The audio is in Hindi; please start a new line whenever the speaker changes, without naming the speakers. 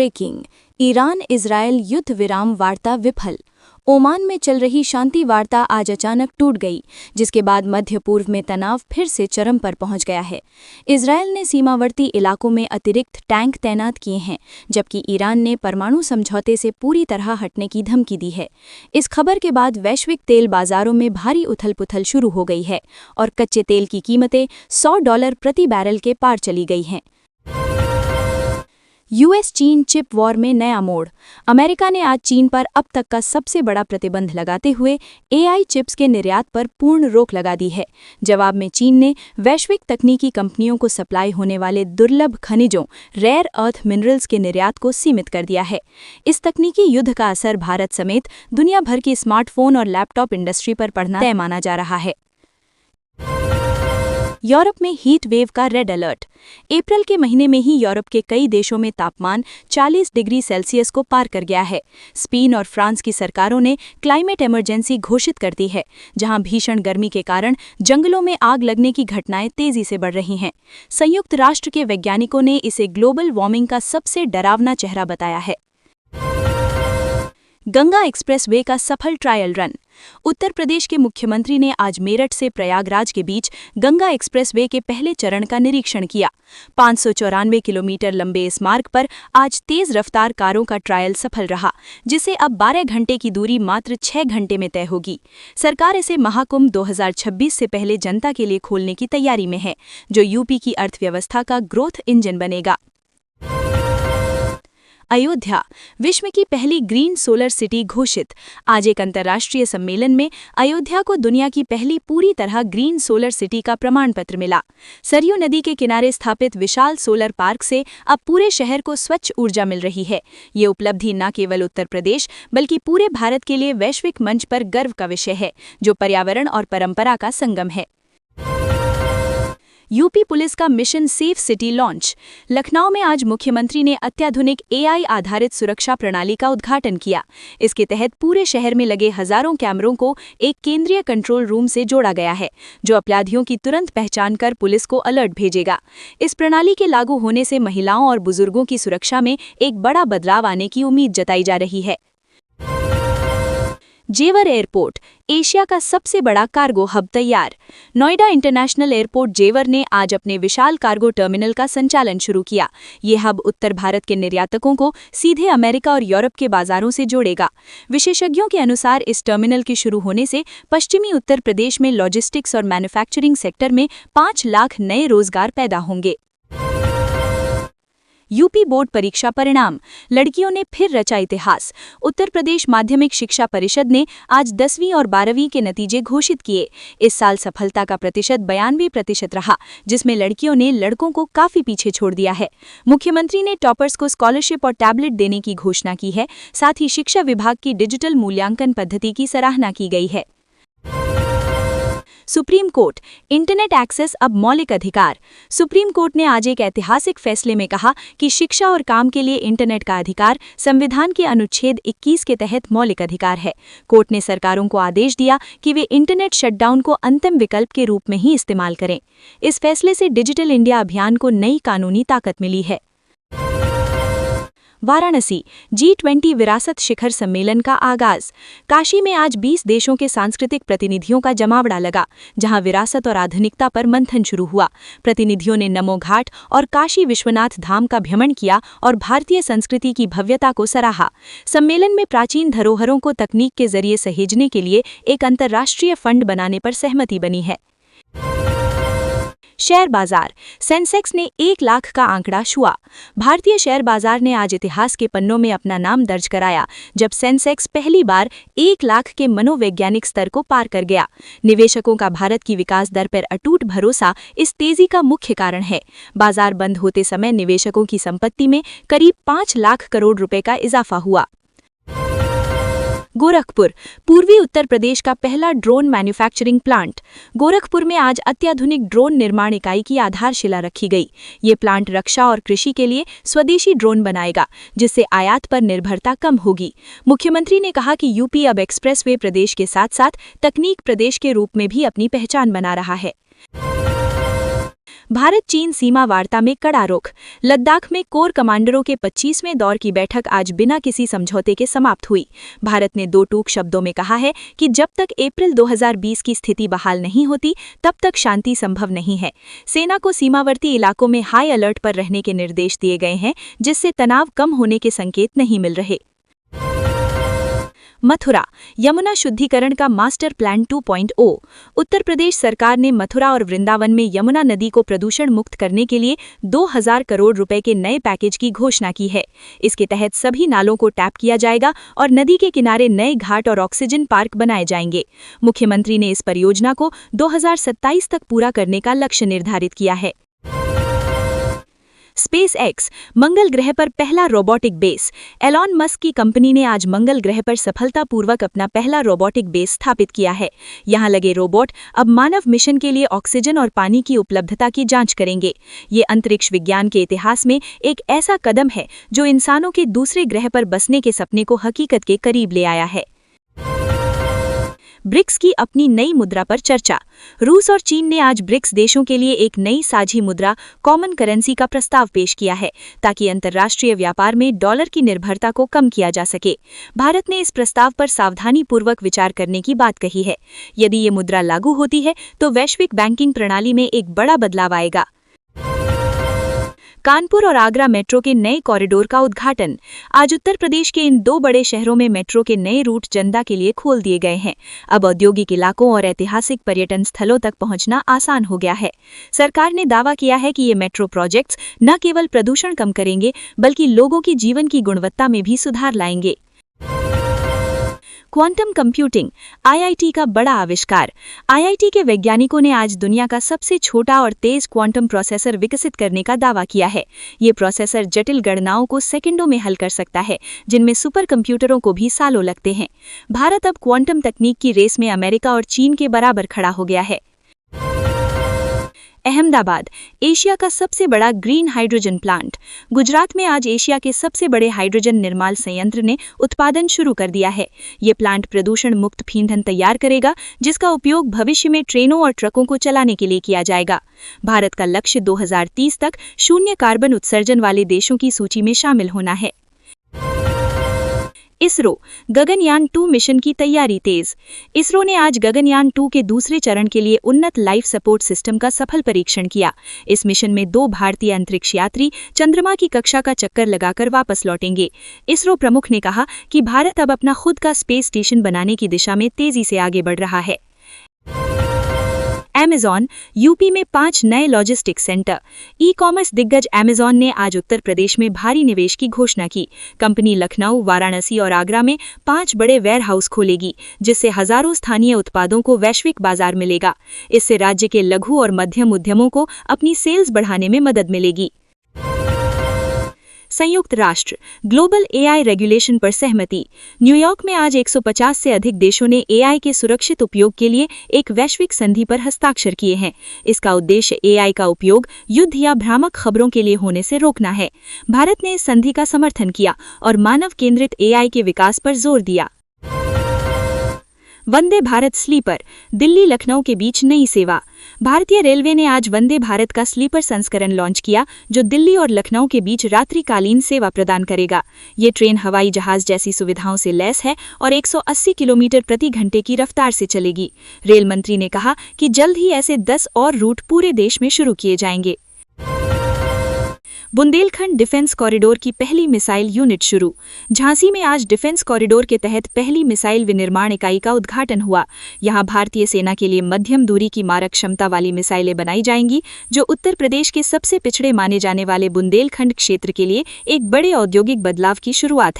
ब्रेकिंग, ईरान इजरायल युद्ध विराम वार्ता विफल। ओमान में चल रही शांति वार्ता आज अचानक टूट गई, जिसके बाद मध्य पूर्व में तनाव फिर से चरम पर पहुंच गया है। इजरायल ने सीमावर्ती इलाकों में अतिरिक्त टैंक तैनात किए हैं, जबकि ईरान ने परमाणु समझौते से पूरी तरह हटने की धमकी दी है। इस खबर के बाद वैश्विक तेल बाजारों में भारी उथल-पुथल शुरू हो गई है और कच्चे तेल की कीमतें $100 प्रति बैरल के पार चली गई हैं। यूएस चीन चिप वॉर में नया मोड़। अमेरिका ने आज चीन पर अब तक का सबसे बड़ा प्रतिबंध लगाते हुए एआई चिप्स के निर्यात पर पूर्ण रोक लगा दी है। जवाब में चीन ने वैश्विक तकनीकी कंपनियों को सप्लाई होने वाले दुर्लभ खनिजों रेयर अर्थ मिनरल्स के निर्यात को सीमित कर दिया है। इस तकनीकी युद्ध का असर भारत समेत दुनिया भर की स्मार्टफोन और लैपटॉप इंडस्ट्री पर पड़ना तय माना जा रहा है। यूरोप में हीट वेव का रेड अलर्ट। अप्रैल के महीने में ही यूरोप के कई देशों में तापमान 40 डिग्री सेल्सियस को पार कर गया है। स्पेन और फ्रांस की सरकारों ने क्लाइमेट इमरजेंसी घोषित कर दी है, जहां भीषण गर्मी के कारण जंगलों में आग लगने की घटनाएं तेजी से बढ़ रही हैं। संयुक्त राष्ट्र के वैज्ञानिकों ने इसे ग्लोबल वार्मिंग का सबसे डरावना चेहरा बताया है। गंगा एक्सप्रेसवे का सफल ट्रायल रन। उत्तर प्रदेश के मुख्यमंत्री ने आज मेरठ से प्रयागराज के बीच गंगा एक्सप्रेसवे के पहले चरण का निरीक्षण किया। 594 किलोमीटर लंबे इस मार्ग पर आज तेज रफ्तार कारों का ट्रायल सफल रहा, जिसे अब 12 घंटे की दूरी मात्र 6 घंटे में तय होगी। सरकार इसे महाकुंभ 2026 से पहले जनता के लिए खोलने की तैयारी में है, जो यूपी की अर्थव्यवस्था का ग्रोथ इंजन बनेगा। अयोध्या, विश्व की पहली ग्रीन सोलर सिटी घोषित। आज एक अंतर्राष्ट्रीय सम्मेलन में अयोध्या को दुनिया की पहली पूरी तरह ग्रीन सोलर सिटी का प्रमाण पत्र मिला। सरयू नदी के किनारे स्थापित विशाल सोलर पार्क से अब पूरे शहर को स्वच्छ ऊर्जा मिल रही है। ये उपलब्धि न केवल उत्तर प्रदेश बल्कि पूरे भारत के लिए वैश्विक मंच पर गर्व का विषय है, जो पर्यावरण और परंपरा का संगम है। यूपी पुलिस का mission safe city launch. Lucknow में आज मुख्यमंत्री ने अत्याधुनिक एआई आधारित सुरक्षा प्रणाली का उद्घाटन किया। इसके तहत पूरे शहर में लगे हजारों कैमरों को एक केंद्रीय कंट्रोल रूम से जोड़ा गया है, जो अपराधियों की तुरंत पहचान कर पुलिस को अलर्ट भेजेगा। इस प्रणाली के लागू होने से महिलाओं और बुजुर्गों की सुरक्षा में एक बड़ा बदलाव आने की उम्मीद जताई जा रही है। जेवर एयरपोर्ट, एशिया का सबसे बड़ा कार्गो हब तैयार। नोएडा इंटरनेशनल एयरपोर्ट जेवर ने आज अपने विशाल कार्गो टर्मिनल का संचालन शुरू किया। ये हब उत्तर भारत के निर्यातकों को सीधे अमेरिका और यूरोप के बाजारों से जोड़ेगा। विशेषज्ञों के अनुसार इस टर्मिनल के शुरू होने से पश्चिमी उत्तर प्रदेश में लॉजिस्टिक्स और मैन्युफैक्चरिंग सेक्टर में 5 लाख नए रोजगार पैदा होंगे। यूपी बोर्ड परीक्षा परिणाम, लड़कियों ने फिर रचा इतिहास। उत्तर प्रदेश माध्यमिक शिक्षा परिषद ने आज 10वीं और 12वीं के नतीजे घोषित किए। इस साल सफलता का प्रतिशत 92% रहा, जिसमें लड़कियों ने लड़कों को काफी पीछे छोड़ दिया है। मुख्यमंत्री ने टॉपर्स को स्कॉलरशिप और टैबलेट देने की घोषणा की है। साथ ही शिक्षा विभाग की डिजिटल मूल्यांकन पद्धति की सराहना की गई है। सुप्रीम कोर्ट, इंटरनेट एक्सेस अब मौलिक अधिकार। सुप्रीम कोर्ट ने आज एक ऐतिहासिक फैसले में कहा कि शिक्षा और काम के लिए इंटरनेट का अधिकार संविधान के अनुच्छेद 21 के तहत मौलिक अधिकार है। कोर्ट ने सरकारों को आदेश दिया कि वे इंटरनेट शटडाउन को अंतिम विकल्प के रूप में ही इस्तेमाल करें। इस फैसले से डिजिटल इंडिया अभियान को नई कानूनी ताकत मिली है। वाराणसी, G20 विरासत शिखर सम्मेलन का आगाज। काशी में आज 20 देशों के सांस्कृतिक प्रतिनिधियों का जमावड़ा लगा, जहां विरासत और आधुनिकता पर मंथन शुरू हुआ। प्रतिनिधियों ने नमो घाट और काशी विश्वनाथ धाम का भ्रमण किया और भारतीय संस्कृति की भव्यता को सराहा। सम्मेलन में प्राचीन धरोहरों को तकनीक के जरिए सहेजने के लिए एक अंतर्राष्ट्रीय फंड बनाने पर सहमति बनी है। शेयर बाजार, सेंसेक्स ने 1 लाख का आंकड़ा छुआ। भारतीय शेयर बाजार ने आज इतिहास के पन्नों में अपना नाम दर्ज कराया, जब सेंसेक्स पहली बार 1 लाख के मनोवैज्ञानिक स्तर को पार कर गया। निवेशकों का भारत की विकास दर पर अटूट भरोसा इस तेजी का मुख्य कारण है। बाजार बंद होते समय निवेशकों की संपत्ति में करीब 5 लाख करोड़ रुपए का इजाफा हुआ। गोरखपुर, पूर्वी उत्तर प्रदेश का पहला ड्रोन मैन्युफैक्चरिंग प्लांट। गोरखपुर में आज अत्याधुनिक ड्रोन निर्माण इकाई की आधारशिला रखी गई। ये प्लांट रक्षा और कृषि के लिए स्वदेशी ड्रोन बनाएगा, जिससे आयात पर निर्भरता कम होगी। मुख्यमंत्री ने कहा कि यूपी अब एक्सप्रेसवे प्रदेश के साथ साथ तकनीक प्रदेश के रूप में भी अपनी पहचान बना रहा है। भारत चीन सीमा वार्ता में कड़ा रुख। लद्दाख में कोर कमांडरों के 25वें दौर की बैठक आज बिना किसी समझौते के समाप्त हुई। भारत ने दो टूक शब्दों में कहा है कि जब तक अप्रैल 2020 की स्थिति बहाल नहीं होती तब तक शांति संभव नहीं है। सेना को सीमावर्ती इलाकों में हाई अलर्ट पर रहने के निर्देश दिए गए हैं, जिससे तनाव कम होने के संकेत नहीं मिल रहे। मथुरा यमुना शुद्धिकरण का मास्टर प्लान 2.0। उत्तर प्रदेश सरकार ने मथुरा और वृंदावन में यमुना नदी को प्रदूषण मुक्त करने के लिए 2000 करोड़ रुपए के नए पैकेज की घोषणा की है। इसके तहत सभी नालों को टैप किया जाएगा और नदी के किनारे नए घाट और ऑक्सीजन पार्क बनाए जाएंगे। मुख्यमंत्री ने इस परियोजना को 2027 तक पूरा करने का लक्ष्य निर्धारित किया है। स्पेस एक्स मंगल ग्रह पर पहला रोबोटिक बेस। एलॉन मस्क की कंपनी ने आज मंगल ग्रह पर सफलतापूर्वक अपना पहला रोबोटिक बेस स्थापित किया है। यहां लगे रोबोट अब मानव मिशन के लिए ऑक्सीजन और पानी की उपलब्धता की जांच करेंगे। ये अंतरिक्ष विज्ञान के इतिहास में एक ऐसा कदम है जो इंसानों के दूसरे ग्रह पर बसने के सपने को हकीकत के करीब ले आया है। ब्रिक्स की अपनी नई मुद्रा पर चर्चा। रूस और चीन ने आज ब्रिक्स देशों के लिए एक नई साझी मुद्रा कॉमन करेंसी का प्रस्ताव पेश किया है, ताकि अंतर्राष्ट्रीय व्यापार में डॉलर की निर्भरता को कम किया जा सके। भारत ने इस प्रस्ताव पर सावधानीपूर्वक विचार करने की बात कही है। यदि ये मुद्रा लागू होती है तो वैश्विक बैंकिंग प्रणाली में एक बड़ा बदलाव आएगा। कानपुर और आगरा मेट्रो के नए कॉरिडोर का उद्घाटन। आज उत्तर प्रदेश के इन दो बड़े शहरों में मेट्रो के नए रूट जनता के लिए खोल दिए गए हैं। अब औद्योगिक इलाकों और ऐतिहासिक पर्यटन स्थलों तक पहुंचना आसान हो गया है। सरकार ने दावा किया है कि ये मेट्रो प्रोजेक्ट्स न केवल प्रदूषण कम करेंगे बल्कि लोगों की जीवन की गुणवत्ता में भी सुधार लाएंगे। क्वांटम कंप्यूटिंग आईआईटी का बड़ा आविष्कार। आईआईटी के वैज्ञानिकों ने आज दुनिया का सबसे छोटा और तेज क्वांटम प्रोसेसर विकसित करने का दावा किया है। ये प्रोसेसर जटिल गणनाओं को सेकंडों में हल कर सकता है, जिनमें सुपर कंप्यूटरों को भी सालों लगते हैं। भारत अब क्वांटम तकनीक की रेस में अमेरिका और चीन के बराबर खड़ा हो गया है। अहमदाबाद एशिया का सबसे बड़ा ग्रीन हाइड्रोजन प्लांट। गुजरात में आज एशिया के सबसे बड़े हाइड्रोजन निर्माण संयंत्र ने उत्पादन शुरू कर दिया है। ये प्लांट प्रदूषण मुक्त ईंधन तैयार करेगा, जिसका उपयोग भविष्य में ट्रेनों और ट्रकों को चलाने के लिए किया जाएगा। भारत का लक्ष्य 2030 तक शून्य कार्बन उत्सर्जन वाले देशों की सूची में शामिल होना है। इसरो गगनयान 2 मिशन की तैयारी तेज। इसरो ने आज गगनयान 2 के दूसरे चरण के लिए उन्नत लाइफ सपोर्ट सिस्टम का सफल परीक्षण किया। इस मिशन में 2 भारतीय अंतरिक्ष यात्री चंद्रमा की कक्षा का चक्कर लगाकर वापस लौटेंगे। इसरो प्रमुख ने कहा कि भारत अब अपना खुद का स्पेस स्टेशन बनाने की दिशा में तेजी से आगे बढ़ रहा है। अमेज़न यूपी में 5 नए लॉजिस्टिक्स सेंटर। ई कॉमर्स दिग्गज अमेज़न ने आज उत्तर प्रदेश में भारी निवेश की घोषणा की। कंपनी लखनऊ, वाराणसी और आगरा में 5 बड़े वेयरहाउस खोलेगी, जिससे हजारों स्थानीय उत्पादों को वैश्विक बाजार मिलेगा। इससे राज्य के लघु और मध्यम उद्यमों को अपनी सेल्स बढ़ाने में मदद मिलेगी। संयुक्त राष्ट्र ग्लोबल एआई रेगुलेशन पर सहमति। न्यूयॉर्क में आज 150 से अधिक देशों ने एआई के सुरक्षित उपयोग के लिए एक वैश्विक संधि पर हस्ताक्षर किए हैं। इसका उद्देश्य एआई का उपयोग युद्ध या भ्रामक खबरों के लिए होने से रोकना है। भारत ने इस संधि का समर्थन किया और मानव केंद्रित एआई के विकास पर जोर दिया। वंदे भारत स्लीपर दिल्ली लखनऊ के बीच नई सेवा। भारतीय रेलवे ने आज वंदे भारत का स्लीपर संस्करण लॉन्च किया, जो दिल्ली और लखनऊ के बीच रात्रिकालीन सेवा प्रदान करेगा। ये ट्रेन हवाई जहाज जैसी सुविधाओं से लैस है और 180 किलोमीटर प्रति घंटे की रफ्तार से चलेगी। रेल मंत्री ने कहा कि जल्द ही ऐसे 10 और रूट पूरे देश में शुरू किए जाएंगे। बुंदेलखंड डिफेंस कॉरिडोर की पहली मिसाइल यूनिट शुरू। झांसी में आज डिफेंस कॉरिडोर के तहत पहली मिसाइल विनिर्माण इकाई का उद्घाटन हुआ। यहां भारतीय सेना के लिए मध्यम दूरी की मारक क्षमता वाली मिसाइलें बनाई जाएंगी, जो उत्तर प्रदेश के सबसे पिछड़े माने जाने वाले बुंदेलखंड क्षेत्र के लिए एक बड़े औद्योगिक बदलाव की शुरुआत है।